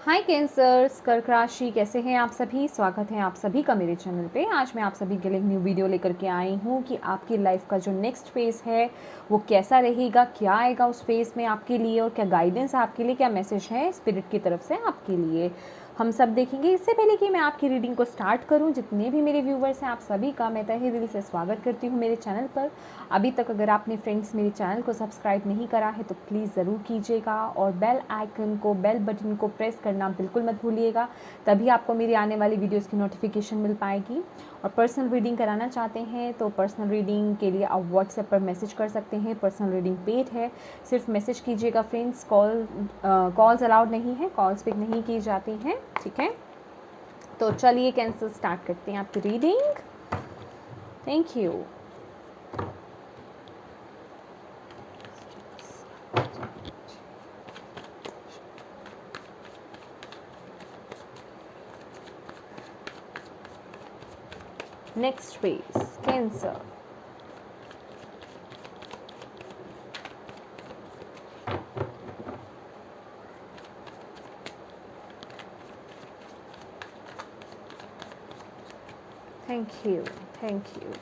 हाय cancers, कर्क राशि कैसे हैं आप सभी। स्वागत है आप सभी का मेरे चैनल पे। आज मैं आप सभी के लिए न्यू वीडियो लेकर के आई हूँ कि आपकी लाइफ का जो नेक्स्ट फेज़ है वो कैसा रहेगा, क्या आएगा उस फेज़ में आपके लिए और क्या गाइडेंस है आपके लिए, क्या मैसेज है स्पिरिट की तरफ से आपके लिए, हम सब देखेंगे। इससे पहले कि मैं आपकी रीडिंग को स्टार्ट करूं, जितने भी मेरे व्यूवर्स हैं आप सभी का मैं तहे दिल से स्वागत करती हूं मेरे चैनल पर। अभी तक अगर आपने फ्रेंड्स मेरे चैनल को सब्सक्राइब नहीं करा है तो प्लीज़ ज़रूर कीजिएगा और बेल आइकन को, बेल बटन को प्रेस करना बिल्कुल मत भूलिएगा, तभी आपको मेरी आने वाली वीडियोज़ की नोटिफिकेशन मिल पाएगी। और पर्सनल रीडिंग कराना चाहते हैं तो पर्सनल रीडिंग के लिए आप व्हाट्सएप पर मैसेज कर सकते हैं। पर्सनल रीडिंग पेड है, सिर्फ मैसेज कीजिएगा फ्रेंड्स। कॉल्स अलाउड नहीं है, कॉल्स पिक नहीं की जाती हैं, ठीक है। तो चलिए कैंसर स्टार्ट करते हैं आपकी reading. Thank you. Next phase cancer. Thank you, thank you.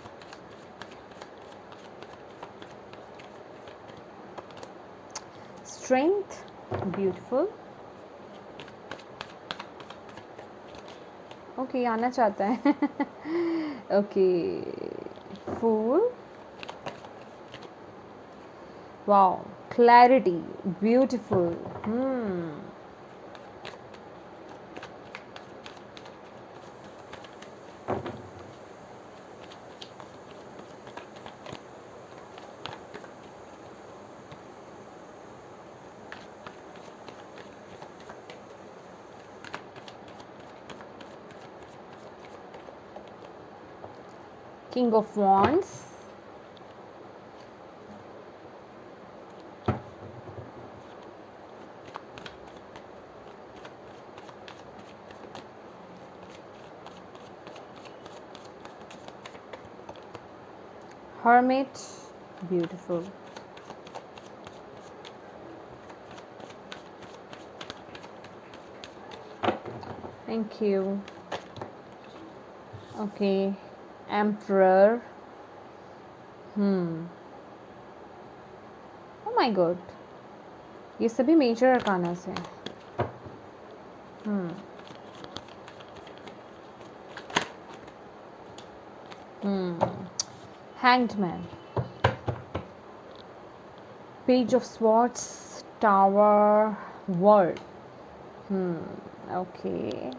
Strength, beautiful. Okay, आना चाहता है। Okay, fool. Wow, clarity, beautiful. King of Wands. Hermit, beautiful. Thank you. Okay, Emperor. Oh my God, ये सभी major अरकानास हैं। Hanged Man. Page of Swords, Tower, World. Okay.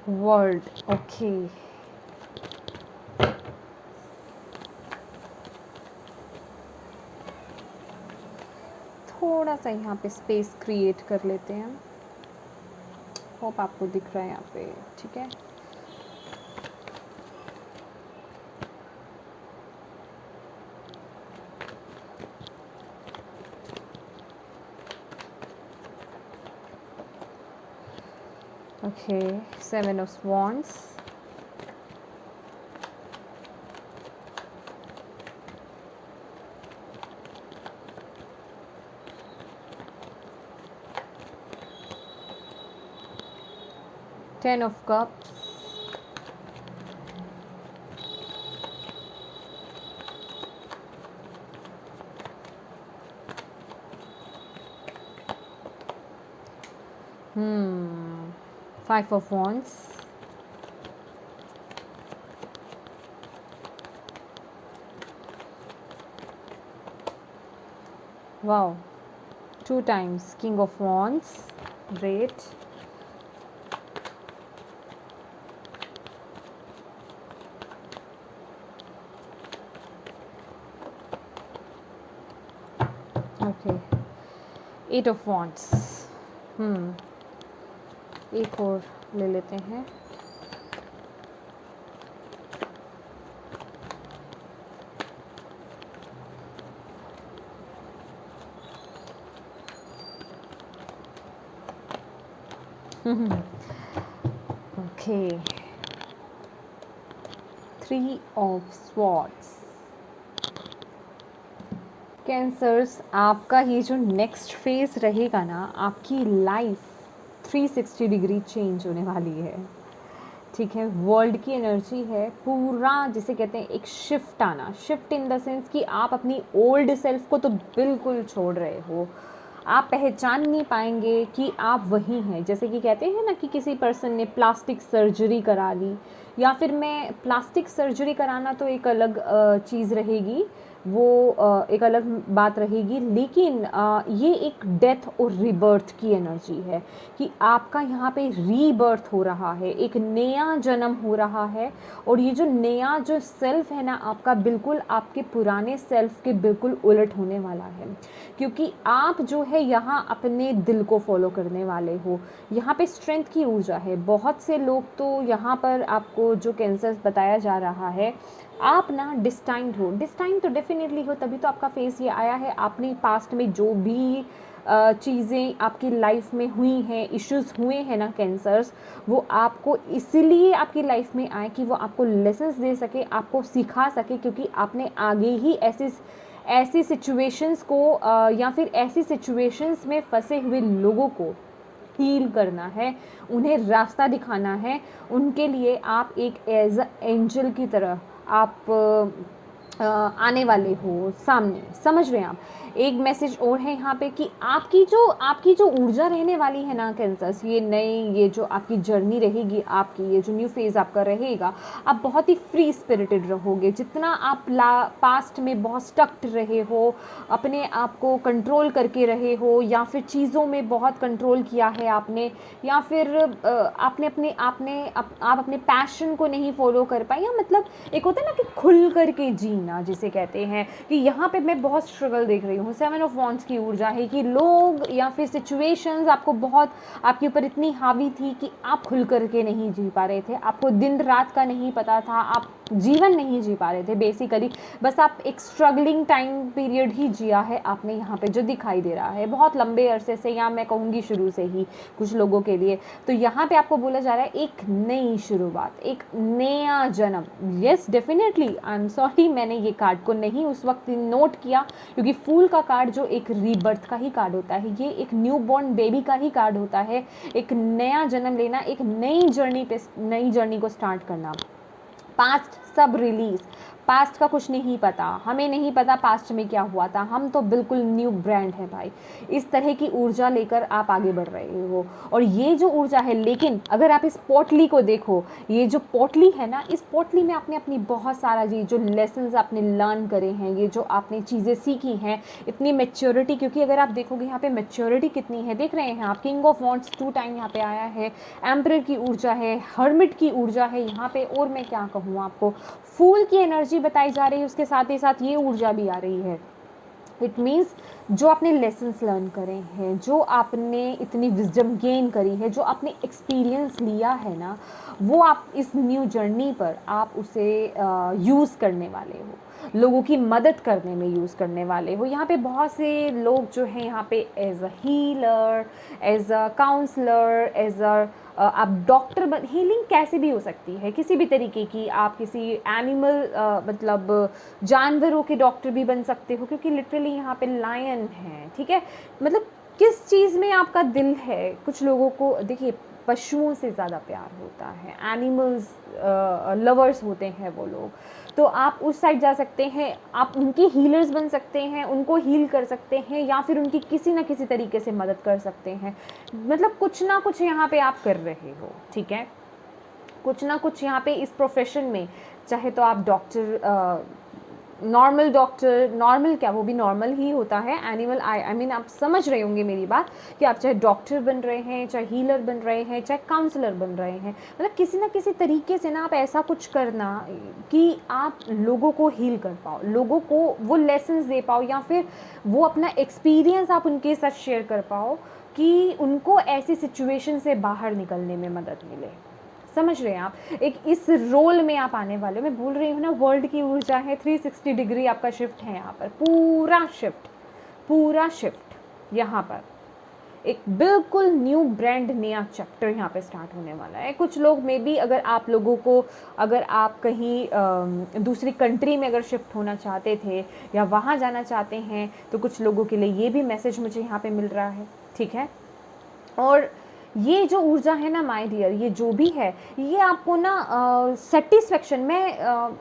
World, okay. थोड़ा सा यहाँ पे स्पेस क्रिएट कर लेते हैं। होप आपको दिख रहा है यहाँ पे, ठीक है। Okay, Seven of Wands. Ten of Cups. Five of Wands. Wow, two times King of Wands. Great. Okay, Eight of Wands. एक और ले लेते हैं। Okay, 3 of swords. कैंसर्स, आपका ये जो नेक्स्ट फेज रहेगा ना, आपकी लाइफ 360 डिग्री चेंज होने वाली है। ठीक है, वर्ल्ड की एनर्जी है पूरा, जिसे कहते हैं एक शिफ्ट आना। शिफ्ट इन द सेंस कि आप अपनी ओल्ड सेल्फ को तो बिल्कुल छोड़ रहे हो। आप पहचान नहीं पाएंगे कि आप वही हैं। जैसे कि कहते हैं ना कि किसी पर्सन ने प्लास्टिक सर्जरी करा ली, या फिर मैं प्लास्टिक सर्जरी कराना तो एक अलग चीज़ रहेगी, वो एक अलग बात रहेगी, लेकिन ये एक डेथ और रीबर्थ की एनर्जी है कि आपका यहाँ पे रीबर्थ हो रहा है, एक नया जन्म हो रहा है। और ये जो नया जो सेल्फ है ना आपका, बिल्कुल आपके पुराने सेल्फ के बिल्कुल उलट होने वाला है, क्योंकि आप जो है यहाँ अपने दिल को फॉलो करने वाले हो। यहाँ पे स्ट्रेंथ की ऊर्जा है। बहुत से लोग तो यहाँ पर आपको जो कैंसर बताया जा रहा है, आप ना डिस्टाइंड हो। डिस्टाइंड तो डेफिनेटली हो, तभी तो आपका फेस ये आया है। आपने पास्ट में जो भी चीज़ें आपकी लाइफ में हुई हैं, इश्यूज हुए हैं ना कैंसर्स, वो आपको इसीलिए आपकी लाइफ में आए कि वो आपको लेसन्स दे सके, आपको सिखा सके, क्योंकि आपने आगे ही ऐसी सिचुएशंस को या फिर ऐसी सिचुएशंस में फंसे हुए लोगों को हील करना है, उन्हें रास्ता दिखाना है। उनके लिए आप एक एज अ एंजल की तरह आप आने वाले हो सामने। समझ रहे हैं आप? एक मैसेज और है यहाँ पे कि आपकी जो ऊर्जा रहने वाली है ना कैंसर्स, ये जो आपकी जर्नी रहेगी, आपकी ये जो न्यू फेज़ आपका रहेगा, आप बहुत ही फ्री स्पिरिटेड रहोगे। जितना आप पास्ट में बहुत स्टक्ड रहे हो, अपने आप को कंट्रोल करके रहे हो, या फिर चीज़ों में बहुत कंट्रोल किया है आपने, या फिर आप अपने पैशन को नहीं फॉलो कर पाए, या मतलब एक होता है ना कि खुल करके जीना जिसे कहते हैं, कि यहाँ पे मैं बहुत स्ट्रगल देख रही हूँ। 7 ऑफ वॉन्ड्स की ऊर्जा है कि लोग या फिर सिचुएशंस आपको बहुत, आपके ऊपर इतनी हावी थी कि आप खुल करके नहीं जी पा रहे थे। आपको दिन रात का नहीं पता था, आप जीवन नहीं जी पा रहे थे बेसिकली। बस आप एक स्ट्रगलिंग टाइम पीरियड ही जिया है आपने यहाँ पे, जो दिखाई दे रहा है बहुत लंबे अरसे से, या मैं कहूँगी शुरू से ही कुछ लोगों के लिए। तो यहाँ पे आपको बोला जा रहा है एक नई शुरुआत, एक नया जन्म। Yes definitely, I am sorry मैंने ये कार्ड को नहीं उस वक्त नोट किया, क्योंकि फूल का कार्ड जो एक रीबर्थ का ही कार्ड होता है, ये एक न्यू बॉर्न बेबी का ही कार्ड होता है। एक नया जन्म लेना, एक नई जर्नी को स्टार्ट करना। पास्ट सब रिलीज, पास्ट का कुछ नहीं पता, हमें नहीं पता पास्ट में क्या हुआ था, हम तो बिल्कुल न्यू ब्रांड है भाई। इस तरह की ऊर्जा लेकर आप आगे बढ़ रहे हो, और ये जो ऊर्जा है, लेकिन अगर आप इस पोटली को देखो, ये जो पोटली है ना, इस पोटली में आपने अपनी बहुत सारा ये जो लेसन्स आपने लर्न करे हैं, ये जो आपने चीज़ें सीखी हैं, इतनी मैच्योरिटी, क्योंकि अगर आप देखोगे यहाँ पे मैच्योरिटी कितनी है, देख रहे हैं आप, किंग ऑफ वॉन्ड्स 2 टाइम यहाँ पे आया है, एम्परर की ऊर्जा है, हर्मिट की ऊर्जा है यहाँ पे, और मैं क्या कहूँ आपको, फूल की एनर्जी बताई जा रही है, उसके साथ ही साथ ये ऊर्जा भी आ रही है। इट मीन्स जो आपने लेसन्स लर्न करे हैं, जो आपने इतनी विजडम गेन करी है, जो आपने एक्सपीरियंस लिया है ना, वो आप इस न्यू जर्नी पर आप उसे यूज़ करने वाले हो, लोगों की मदद करने में यूज़ करने वाले हो। यहाँ पे बहुत से लोग जो हैं यहाँ पे as a healer, as a counsellor, as a आप डॉक्टर हीलिंग कैसे भी हो सकती है, किसी भी तरीके की। आप किसी एनिमल मतलब जानवरों के डॉक्टर भी बन सकते हो, क्योंकि लिटरली यहाँ पे लायन है। ठीक है, मतलब किस चीज़ में आपका दिल है। कुछ लोगों को देखिए पशुओं से ज़्यादा प्यार होता है, एनिमल्स लवर्स होते हैं वो लोग, तो आप उस साइड जा सकते हैं, आप उनके हीलर्स बन सकते हैं, उनको हील कर सकते हैं, या फिर उनकी किसी ना किसी तरीके से मदद कर सकते हैं। मतलब कुछ ना कुछ यहाँ पे आप कर रहे हो। ठीक है, कुछ ना कुछ यहाँ पे इस प्रोफेशन में, चाहे तो आप डॉक्टर, नॉर्मल डॉक्टर, नॉर्मल क्या, वो भी नॉर्मल ही होता है, एनिमल आई मीन आप समझ रहे होंगे मेरी बात, कि आप चाहे डॉक्टर बन रहे हैं, चाहे हीलर बन रहे हैं, चाहे काउंसलर बन रहे हैं, मतलब किसी ना किसी तरीके से ना आप ऐसा कुछ करना कि आप लोगों को हील कर पाओ, लोगों को वो लेसन्स दे पाओ, या फिर वो अपना एक्सपीरियंस आप उनके साथ शेयर कर पाओ, कि उनको ऐसी सिचुएशन से बाहर निकलने में मदद मिले। समझ रहे हैं आप? एक इस रोल में आप आने वाले हो। मैं बोल रही हूँ ना, वर्ल्ड की ऊर्जा है, 360 डिग्री आपका शिफ्ट है यहाँ पर, पूरा शिफ्ट यहाँ पर। एक बिल्कुल न्यू ब्रांड नया चैप्टर यहाँ पे स्टार्ट होने वाला है। कुछ लोग मे बी अगर आप लोगों को, अगर आप कहीं दूसरी कंट्री में अगर शिफ्ट होना चाहते थे या वहाँ जाना चाहते हैं, तो कुछ लोगों के लिए ये भी मैसेज मुझे यहाँ पे मिल रहा है, ठीक है। और ये जो ऊर्जा है ना माय डियर, ये जो भी है, ये आपको ना सेटिस्फेक्शन में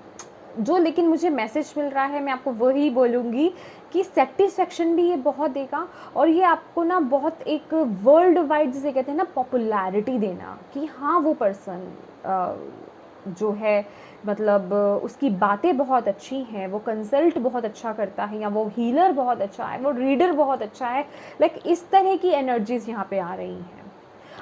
जो, लेकिन मुझे मैसेज मिल रहा है, मैं आपको वही बोलूँगी कि सेटिस्फेक्शन भी ये बहुत देगा। और ये आपको ना बहुत एक वर्ल्ड वाइड जिसे कहते हैं ना पॉपुलैरिटी देना, कि हाँ वो पर्सन जो है, मतलब उसकी बातें बहुत अच्छी हैं, वो कंसल्ट बहुत अच्छा करता है, या वो हीलर बहुत अच्छा है, वो रीडर बहुत अच्छा है, लाइक इस तरह की एनर्जीज यहाँ पे आ रही हैं।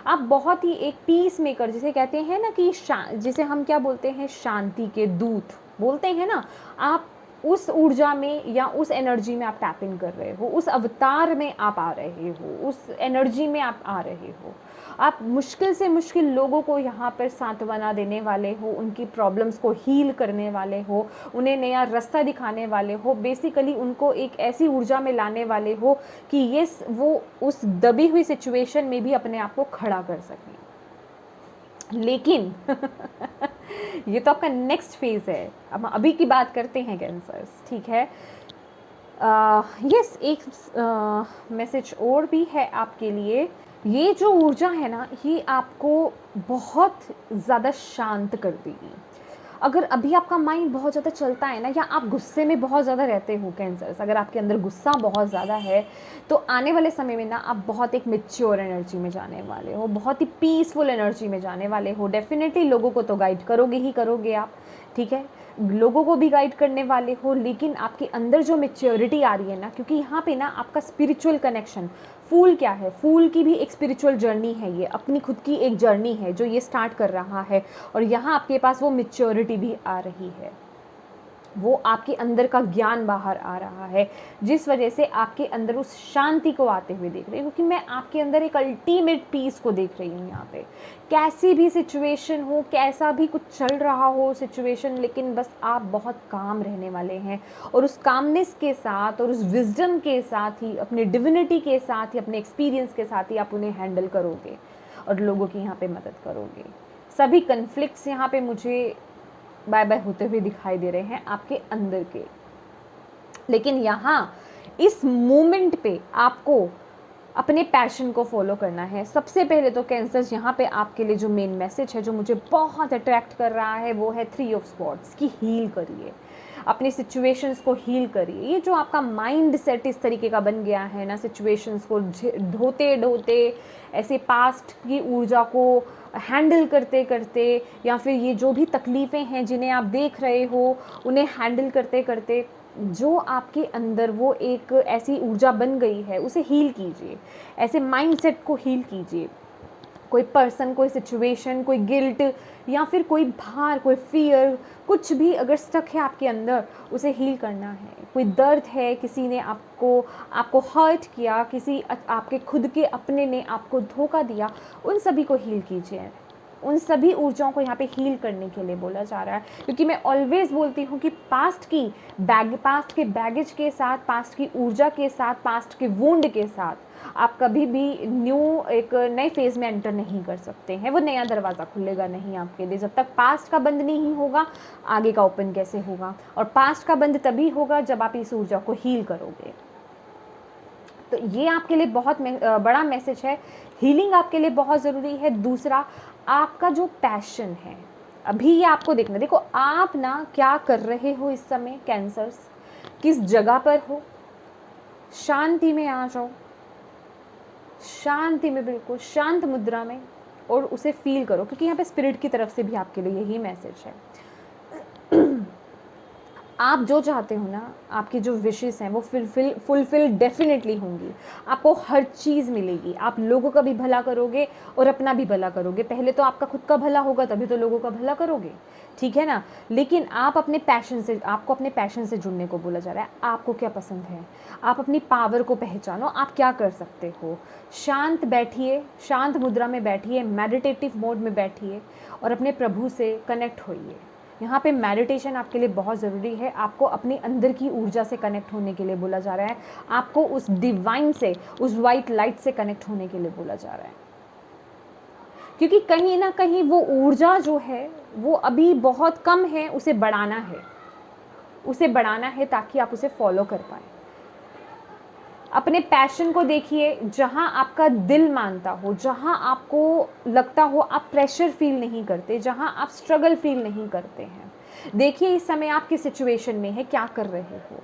आप बहुत ही एक पीस मेकर जिसे कहते हैं ना, कि जिसे हम क्या बोलते हैं, शांति के दूत बोलते हैं ना, आप उस ऊर्जा में या उस एनर्जी में आप टैप इन कर रहे हो, उस अवतार में आप आ रहे हो, उस एनर्जी में आप आ रहे हो। आप मुश्किल से मुश्किल लोगों को यहाँ पर सांत्वना देने वाले हो, उनकी प्रॉब्लम्स को हील करने वाले हो, उन्हें नया रास्ता दिखाने वाले हो, बेसिकली उनको एक ऐसी ऊर्जा में लाने वाले हो कि ये वो उस दबी हुई सिचुएशन में भी अपने आप को खड़ा कर सकें। लेकिन ये तो आपका नेक्स्ट फेज है, अब अभी की बात करते हैं कैंसर्स, ठीक है। यस, एक मैसेज और भी है आपके लिए। ये जो ऊर्जा है ना, ये आपको बहुत ज़्यादा शांत कर देगी। अगर अभी आपका माइंड बहुत ज़्यादा चलता है ना, या आप गुस्से में बहुत ज़्यादा रहते हो कैंसर्स, अगर आपके अंदर गुस्सा बहुत ज़्यादा है, तो आने वाले समय में ना आप बहुत एक मैच्योर एनर्जी में जाने वाले हो, बहुत ही पीसफुल एनर्जी में जाने वाले हो। डेफिनेटली लोगों को तो गाइड करोगे ही करोगे आप, ठीक है, लोगों को भी गाइड करने वाले हो, लेकिन आपके अंदर जो मैच्योरिटी आ रही है ना, क्योंकि यहाँ पे ना आपका स्पिरिचुअल कनेक्शन, फूल क्या है, फूल की भी एक स्पिरिचुअल जर्नी है, ये अपनी खुद की एक जर्नी है जो ये स्टार्ट कर रहा है, और यहाँ आपके पास वो मैच्योरिटी भी आ रही है, वो आपके अंदर का ज्ञान बाहर आ रहा है, जिस वजह से आपके अंदर उस शांति को आते हुए देख रही हूँ, क्योंकि मैं आपके अंदर एक अल्टीमेट पीस को देख रही हूँ यहाँ पे। कैसी भी सिचुएशन हो, कैसा भी कुछ चल रहा हो सिचुएशन, लेकिन बस आप बहुत काम रहने वाले हैं, और उस कामनेस के साथ और उस विजडम के साथ ही, अपने डिविनिटी के साथ ही, अपने एक्सपीरियंस के साथ ही आप उन्हें हैंडल करोगे और लोगों की यहाँ पे मदद करोगे। सभी कन्फ्लिक्ट्स यहाँ पे मुझे बाय बाय होते हुए दिखाई दे रहे हैं आपके अंदर के। लेकिन यहाँ इस मोमेंट पे आपको अपने पैशन को फॉलो करना है। सबसे पहले तो कैंसर्स, यहाँ पे आपके लिए जो मेन मैसेज है, जो मुझे बहुत अट्रैक्ट कर रहा है, वो है 3 ऑफ स्वॉर्ड्स की हील करिए, अपनी सिचुएशंस को हील करिए। ये जो आपका माइंड सेट इस तरीके का बन गया है ना, सिचुएशंस को ढोते ढोते, ऐसे पास्ट की ऊर्जा को हैंडल करते करते, या फिर ये जो भी तकलीफ़ें हैं जिन्हें आप देख रहे हो, उन्हें हैंडल करते करते जो आपके अंदर वो एक ऐसी ऊर्जा बन गई है, उसे हील कीजिए, ऐसे माइंडसेट को हील कीजिए। कोई पर्सन, कोई सिचुएशन, कोई गिल्ट, या फिर कोई भार, कोई फियर, कुछ भी अगर स्टक है आपके अंदर, उसे हील करना है। कोई दर्द है, किसी ने आपको हर्ट किया, किसी आपके खुद के अपने ने आपको धोखा दिया, उन सभी को हील कीजिए। उन सभी ऊर्जाओं को यहाँ पे हील करने के लिए बोला जा रहा है, क्योंकि मैं ऑलवेज बोलती हूँ कि पास्ट के बैगेज के साथ, पास्ट की ऊर्जा के साथ, पास्ट के वुंड के साथ आप कभी भी एक नए फेज़ में एंटर नहीं कर सकते हैं। वो नया दरवाज़ा खुलेगा नहीं आपके लिए, जब तक पास्ट का बंद नहीं होगा, आगे का ओपन कैसे होगा। और पास्ट का बंद तभी होगा जब आप इस ऊर्जा को हील करोगे। तो ये आपके लिए बहुत बड़ा मैसेज है। हीलिंग आपके लिए बहुत ज़रूरी है। दूसरा, आपका जो पैशन है, अभी ये आपको देखना, देखो आप ना क्या कर रहे हो इस समय कैंसर्स, किस जगह पर हो, शांति में आ जाओ, शांति में, बिल्कुल शांत मुद्रा में, और उसे फील करो, क्योंकि यहाँ पे स्पिरिट की तरफ से भी आपके लिए यही मैसेज है। आप जो चाहते हो ना, आपकी जो विशेस हैं वो फुलफिल डेफिनेटली होंगी। आपको हर चीज़ मिलेगी, आप लोगों का भी भला करोगे और अपना भी भला करोगे। पहले तो आपका खुद का भला होगा, तभी तो लोगों का भला करोगे, ठीक है ना। लेकिन आप अपने पैशन से, आपको अपने पैशन से जुड़ने को बोला जा रहा है। आपको क्या पसंद है, आप अपनी पावर को पहचानो, आप क्या कर सकते हो। शांत बैठिए, शांत मुद्रा में बैठिए, मेडिटेटिव मोड में बैठिए, और अपने प्रभु से कनेक्ट होइए। यहाँ पे मेडिटेशन आपके लिए बहुत ज़रूरी है। आपको अपने अंदर की ऊर्जा से कनेक्ट होने के लिए बोला जा रहा है, आपको उस डिवाइन से, उस वाइट लाइट से कनेक्ट होने के लिए बोला जा रहा है, क्योंकि कहीं ना कहीं वो ऊर्जा जो है वो अभी बहुत कम है, उसे बढ़ाना है, उसे बढ़ाना है ताकि आप उसे फॉलो कर पाए। अपने पैशन को देखिए, जहाँ आपका दिल मानता हो, जहाँ आपको लगता हो आप प्रेशर फील नहीं करते, जहाँ आप स्ट्रगल फील नहीं करते हैं। देखिए इस समय आप किस सिचुएशन में है, क्या कर रहे हो,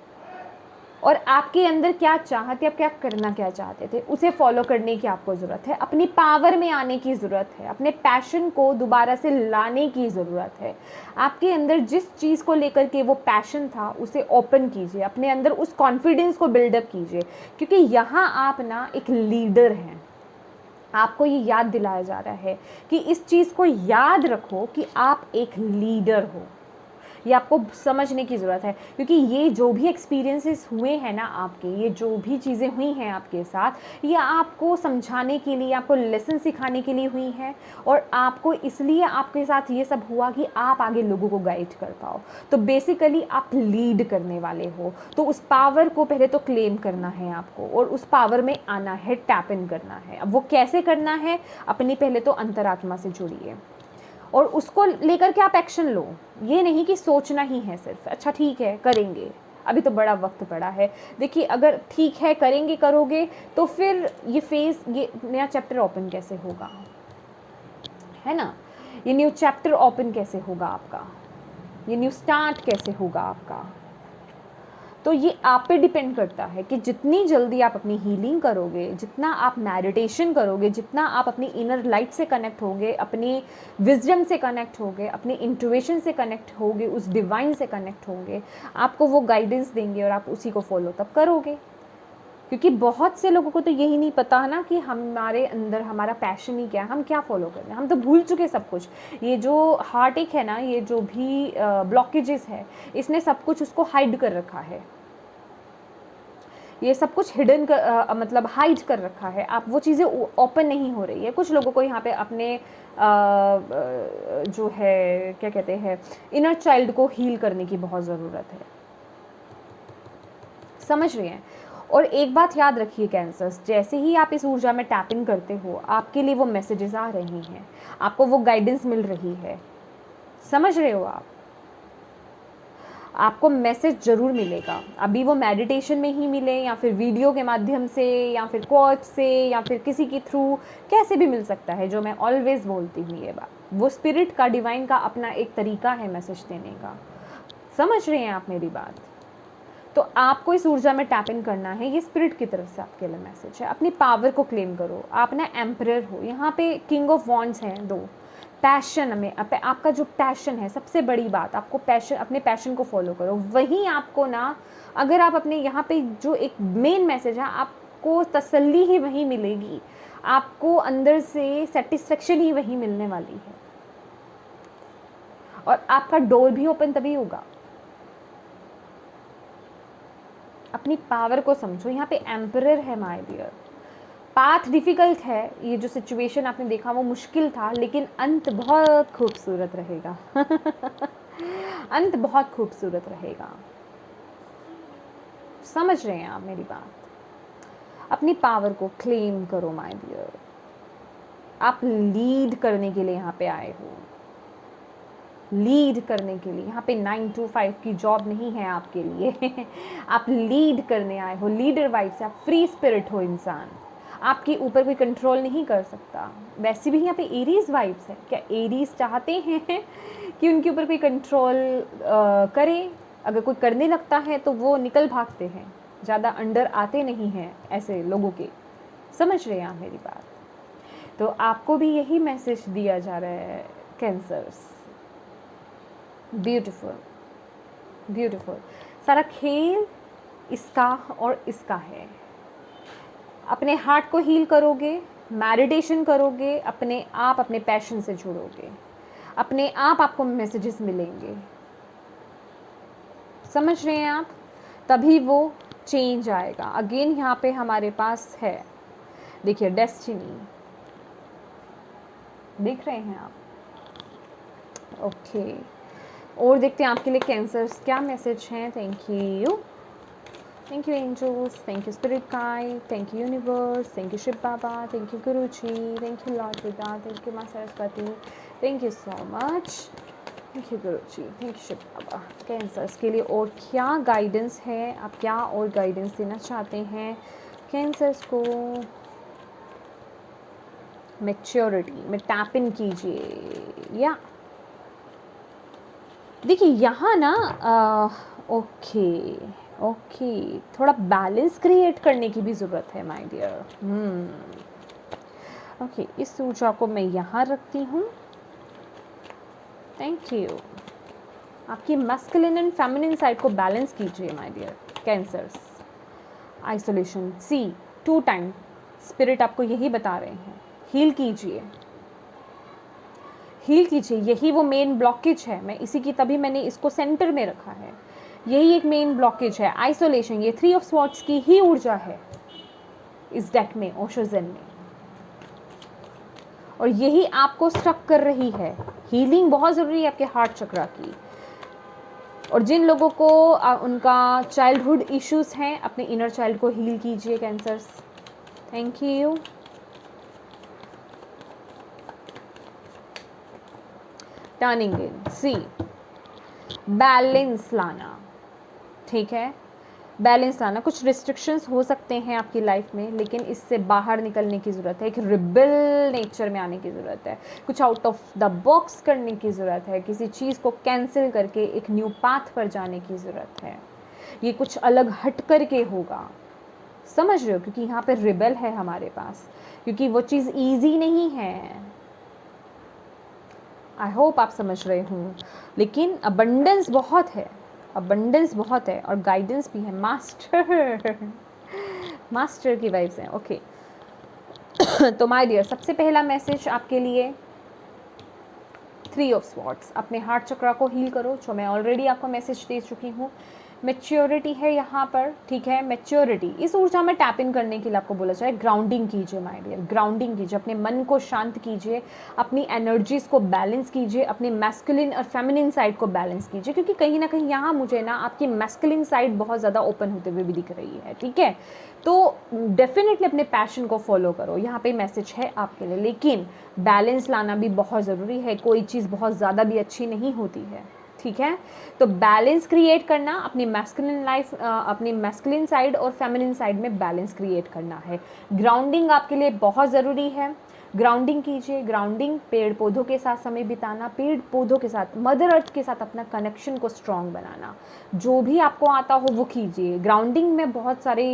और आपके अंदर क्या चाहते, आप क्या करना क्या चाहते थे, उसे फॉलो करने की आपको ज़रूरत है। अपनी पावर में आने की ज़रूरत है, अपने पैशन को दोबारा से लाने की ज़रूरत है। आपके अंदर जिस चीज़ को लेकर के वो पैशन था उसे ओपन कीजिए, अपने अंदर उस कॉन्फिडेंस को बिल्डअप कीजिए, क्योंकि यहाँ आप ना एक लीडर हैं। आपको ये याद दिलाया जा रहा है कि इस चीज़ को याद रखो कि आप एक लीडर हो। ये आपको समझने की ज़रूरत है, क्योंकि ये जो भी एक्सपीरियंसेस हुए हैं ना आपके, ये जो भी चीज़ें हुई हैं आपके साथ, ये आपको समझाने के लिए, आपको लेसन सिखाने के लिए हुई हैं, और आपको इसलिए आपके साथ ये सब हुआ कि आप आगे लोगों को गाइड कर पाओ। तो बेसिकली आप लीड करने वाले हो, तो उस पावर को पहले तो क्लेम करना है आपको, और उस पावर में आना है, टैप इन करना है। अब वो कैसे करना है, अपनी पहले तो अंतरात्मा से जुड़िए और उसको लेकर के आप एक्शन लो। ये नहीं कि सोचना ही है सिर्फ, अच्छा ठीक है करेंगे, अभी तो बड़ा वक्त पड़ा है। देखिए अगर ठीक है करेंगे, करोगे, तो फिर ये फेज, ये नया चैप्टर ओपन कैसे होगा, है ना? ये न्यू चैप्टर ओपन कैसे होगा आपका, ये न्यू स्टार्ट कैसे होगा आपका? तो ये आप पे डिपेंड करता है कि जितनी जल्दी आप अपनी हीलिंग करोगे, जितना आप मेडिटेशन करोगे, जितना आप अपनी इनर लाइट से कनेक्ट होगे, अपनी विजडम से कनेक्ट होगे, अपनी इंट्यूशन से कनेक्ट होगे, उस डिवाइन से कनेक्ट होंगे, आपको वो गाइडेंस देंगे और आप उसी को फॉलो तब करोगे। क्योंकि बहुत से लोगों को तो यही नहीं पता है ना कि हमारे अंदर हमारा पैशन ही क्या है, हम क्या फॉलो कर रहे हैं, हम तो भूल चुके सब कुछ। ये जो हार्ट एक है ना, ये जो भी ब्लॉकेजेस है, इसने सब कुछ उसको हाइड कर रखा है, ये सब कुछ हिडन मतलब हाइड कर रखा है। आप वो चीज़ें ओपन नहीं हो रही है। कुछ लोगों को यहाँ पे अपने जो है क्या कहते हैं, इनर चाइल्ड को हील करने की बहुत ज़रूरत है, समझ रही हैं? और एक बात याद रखिए कैंसर्स, जैसे ही आप इस ऊर्जा में टैपिंग करते हो, आपके लिए वो मैसेजेस आ रही हैं, आपको वो गाइडेंस मिल रही है, समझ रहे हो आप? आपको मैसेज ज़रूर मिलेगा। अभी वो मेडिटेशन में ही मिले, या फिर वीडियो के माध्यम से, या फिर कोच से, या फिर किसी के थ्रू, कैसे भी मिल सकता है। जो मैं ऑलवेज़ बोलती हूँ ये बात, वो स्पिरिट का, डिवाइन का अपना एक तरीका है मैसेज देने का। समझ रहे हैं आप मेरी बात? तो आपको इस ऊर्जा में टैप इन करना है, ये स्पिरिट की तरफ से आपके लिए मैसेज है। अपनी पावर को क्लेम करो। आप ना एम्परर हो, यहाँ पे किंग ऑफ वॉन्ड्स हैं दो। पैशन में आपका जो पैशन है, सबसे बड़ी बात, आपको पैशन, अपने पैशन को फॉलो करो। वहीं आपको ना, अगर आप अपने यहाँ पे जो एक मेन मैसेज है, आपको तसल्ली ही वहीं मिलेगी, आपको अंदर से सेटिस्फेक्शन ही वहीं मिलने वाली है, और आपका डोर भी ओपन तभी होगा। अपनी पावर को समझो। यहाँ पे एम्परर है माय डियर। पाथ डिफ़िकल्ट है, ये जो सिचुएशन आपने देखा वो मुश्किल था, लेकिन अंत बहुत खूबसूरत रहेगा। अंत बहुत खूबसूरत रहेगा। समझ रहे हैं आप मेरी बात? अपनी पावर को क्लेम करो माय डियर। आप लीड करने के लिए यहाँ पे आए हो, लीड करने के लिए। यहाँ पे 9 to 5 की जॉब नहीं है आपके लिए। आप लीड करने आए हो, लीडर वाइब से। आप फ्री स्पिरिट हो इंसान, आपके ऊपर कोई कंट्रोल नहीं कर सकता। वैसे भी यहाँ पे एरीज वाइब्स है। क्या एरीज चाहते हैं कि उनके ऊपर कोई कंट्रोल करे? अगर कोई करने लगता है तो वो निकल भागते हैं, ज़्यादा अंडर आते नहीं हैं ऐसे लोगों के। समझ रहे हैं आप मेरी बात? तो आपको भी यही मैसेज दिया जा रहा है कैंसर्स। Beautiful, beautiful. सारा खेल इसका और इसका है। अपने हार्ट को हील करोगे, मेडिटेशन करोगे, अपने आप अपने पैशन से जुड़ोगे, अपने आप आपको मैसेजेस मिलेंगे। समझ रहे हैं आप? तभी वो चेंज आएगा। अगेन यहाँ पे हमारे पास है, देखिए डेस्टिनी, देख रहे हैं आप? ओके और देखते हैं आपके लिए कैंसर्स क्या मैसेज हैं। Thank you angels, thank you spirit guide, thank you universe, thank you Shiv Baba, thank you Guruji, thank you lord Buddha, thank you माँ Saraswati, thank you so much, thank you Guruji, thank you Shiv Baba. Cancers के लिए और क्या गाइडेंस है, आप क्या और गाइडेंस देना चाहते हैं कैंसर्स को। मैच्योरिटी में टैप इन कीजिए। या देखिए यहाँ ना ओके थोड़ा बैलेंस क्रिएट करने की भी ज़रूरत है माय डियर। ओके, इस ऊर्जा को मैं यहाँ रखती हूँ। थैंक यू। आपकी मैस्कुलिन एंड फेमिनिन साइड को बैलेंस कीजिए my dear cancers. Isolation see 2 time spirit आपको यही बता रहे हैं, हील कीजिए, हील कीजिए। यही वो मेन ब्लॉकेज है, मैं इसी की तभी मैंने इसको सेंटर में रखा है। यही एक मेन ब्लॉकेज है, आइसोलेशन। ये 3 ऑफ स्वॉर्ड्स की ही ऊर्जा है इस डेक में, ओशोजन में, और यही आपको स्टक कर रही है। हीलिंग बहुत ज़रूरी है आपके हार्ट चक्रा की। और जिन लोगों को उनका चाइल्डहुड इश्यूज हैं, अपने इनर चाइल्ड को हील कीजिए cancers. Thank you. Turning in see balance लाना, ठीक है, बैलेंस लाना। कुछ रिस्ट्रिक्शंस हो सकते हैं आपकी लाइफ में, लेकिन इससे बाहर निकलने की ज़रूरत है। एक रिबल नेचर में आने की ज़रूरत है, कुछ आउट ऑफ द बॉक्स करने की ज़रूरत है, किसी चीज़ को कैंसिल करके एक न्यू पाथ पर जाने की ज़रूरत है। ये कुछ अलग हट करके होगा, समझ रहे हो, क्योंकि यहाँ पे रिबल है हमारे पास, क्योंकि वो चीज़ ईजी नहीं है। आई होप आप समझ रहे हों, लेकिन अबंडेंस बहुत है, अबंडेंस बहुत है, और गाइडेंस भी है। मास्टर की वाइब्स हैं। ओके तो माय डियर, सबसे पहला मैसेज आपके लिए 3 ऑफ स्वॉर्ड्स। अपने हार्ट चक्रा को हील करो, जो मैं ऑलरेडी आपको मैसेज दे चुकी हूँ। मैच्योरिटी है यहाँ पर, ठीक है, मैच्योरिटी। इस ऊर्जा में टैप इन करने के लिए आपको बोला जाए ग्राउंडिंग कीजिए माय डियर, ग्राउंडिंग कीजिए, अपने मन को शांत कीजिए, अपनी एनर्जीज को बैलेंस कीजिए, अपने मैस्कुलिन और फेमिनिन साइड को बैलेंस कीजिए, क्योंकि कहीं ना कहीं यहाँ मुझे ना आपकी मैस्कुलिन साइड बहुत ज़्यादा ओपन होते हुए भी दिख रही है, ठीक है। तो डेफिनेटली अपने पैशन को फॉलो करो, यहाँ पे मैसेज है आपके लिए, लेकिन बैलेंस लाना भी बहुत ज़रूरी है। कोई चीज़ बहुत ज़्यादा भी अच्छी नहीं होती है, ठीक है। तो बैलेंस क्रिएट करना, अपनी मैस्कुलिन लाइफ, अपनी मैस्कुलिन साइड और फेमिनिन साइड में बैलेंस क्रिएट करना है। ग्राउंडिंग आपके लिए बहुत ज़रूरी है, ग्राउंडिंग कीजिए। ग्राउंडिंग, पेड़ पौधों के साथ समय बिताना, पेड़ पौधों के साथ, मदर अर्थ के साथ अपना कनेक्शन को स्ट्रॉन्ग बनाना, जो भी आपको आता हो वो कीजिए। ग्राउंडिंग में बहुत सारे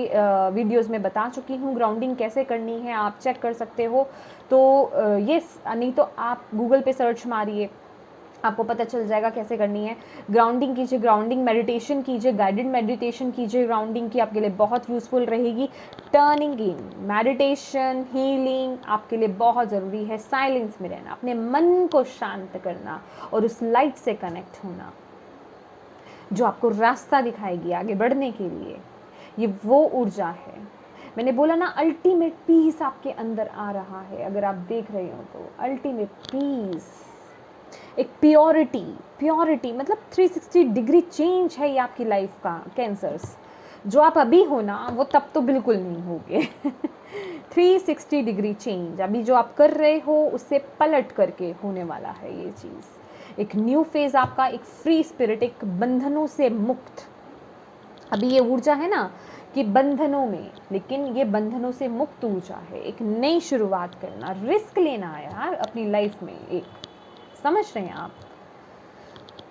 वीडियोज़ में बता चुकी हूँ, ग्राउंडिंग कैसे करनी है, आप चेक कर सकते हो। तो ये नहीं तो आप गूगल पे सर्च मारिए, आपको पता चल जाएगा कैसे करनी है। ग्राउंडिंग कीजिए, ग्राउंडिंग मेडिटेशन कीजिए, गाइडेड मेडिटेशन कीजिए, ग्राउंडिंग की आपके लिए बहुत यूज़फुल रहेगी। टर्निंग इन, मेडिटेशन, हीलिंग आपके लिए बहुत ज़रूरी है। साइलेंस में रहना, अपने मन को शांत करना और उस लाइट से कनेक्ट होना जो आपको रास्ता दिखाएगी आगे बढ़ने के लिए। ये वो ऊर्जा है, मैंने बोला ना, अल्टीमेट पीस आपके अंदर आ रहा है। अगर आप देख रहे हो तो अल्टीमेट पीस, एक प्योरिटी, प्योरिटी मतलब 360 डिग्री चेंज है ये आपकी लाइफ का कैंसर्स। जो आप अभी हो ना, वो तब तो बिल्कुल नहीं होगे। 360 डिग्री चेंज अभी जो आप कर रहे हो उससे पलट करके होने वाला है ये चीज़। एक न्यू फेज़ आपका, एक फ्री स्पिरिट, एक बंधनों से मुक्त। अभी ये ऊर्जा है ना कि बंधनों में, लेकिन ये बंधनों से मुक्त ऊर्जा है। एक नई शुरुआत करना, रिस्क लेना है यार अपनी लाइफ में, एक, समझ रहे हैं आप।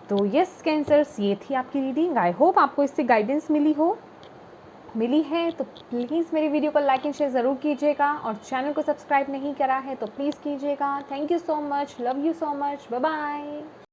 तो यस कैंसर्स, ये थी आपकी रीडिंग। आई होप आपको इससे गाइडेंस मिली है तो प्लीज़ मेरी वीडियो को लाइक एंड शेयर ज़रूर कीजिएगा, और चैनल को सब्सक्राइब नहीं करा है तो प्लीज़ कीजिएगा। Thank you so much, love you so much, bye bye.